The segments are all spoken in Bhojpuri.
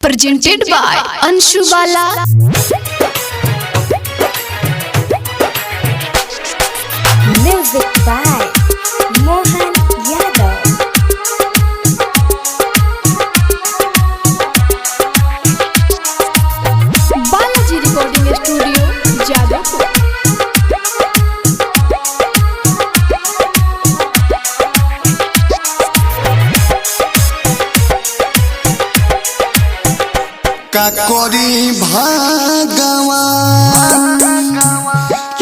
presented by Anshu Bala. Music by Mohan Yadav. Balaji Recording Studio, Jadavpur. का करी भगवान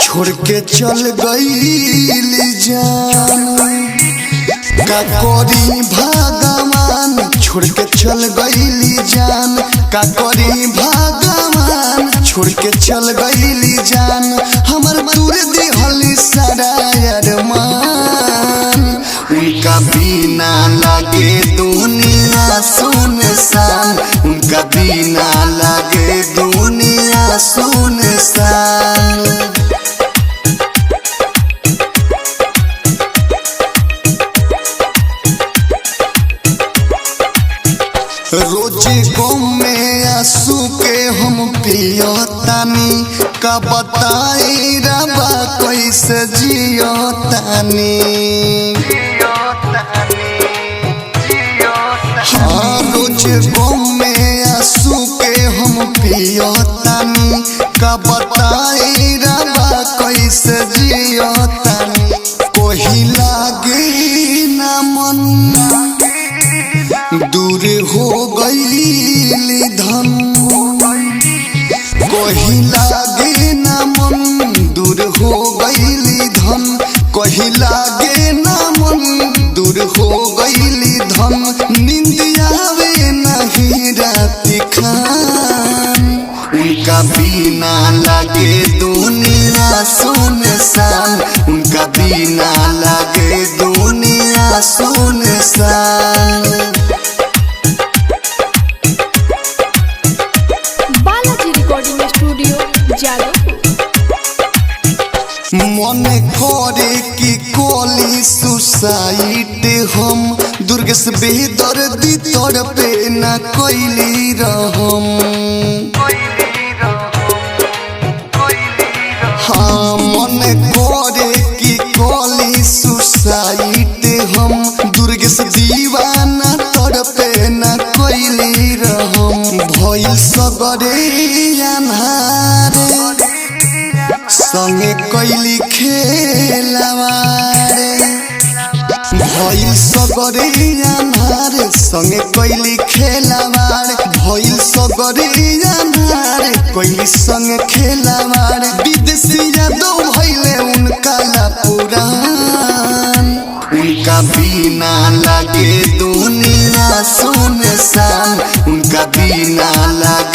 छोड़ के चल गईली जान। का करी भगवान छोड़ के चल गईली जान। का करी भगवान छोड़ के चल गईली जान। हमर दूर दिहली सारा अरमान। उनका बिना लगे दुनिया सुनसान। उनका बिना लगे दुनिया सुनसान। रोज गम में आंसू के हम पियतानी। का बताई रबा कैसे जियतानी। हाँ रोज गम में आंसू के हम पियतानी। का बताई रबा कैसे जियतानी। कोही लागे ना मन दूर हो गईली धन। कोही लागे ना मन दूर हो गईली धन। कोही लागे ना मन दूर हो गईली धन। नींद आवे नहीं राति खान। उनका बिना लगे दुनिया सुनसान। उनका बिना लगे दुनिया सुनसान। Balaji Recording Studio, Jadavpur. मन करे कि कोली सुसाइड हम। दुर्गेश बेदर्दी तोर पे न कोइली रहम। हाँ मन करे कि कोली सुसाइड हम। दुर्गेश दीवाना तोर पे न कोइली रहम। भइल सगरे अन्हारे संगे कैली खेलवारे। भइल सगरे अन्हारे संगे कैली खेलवारे। भइल सगरे अन्हारे कैली संगे खेलवारे। विदेशी यादव भइले उनका ला पुरान। उनका बिना लगे दुनिया सुनसान। उनका बिना लगे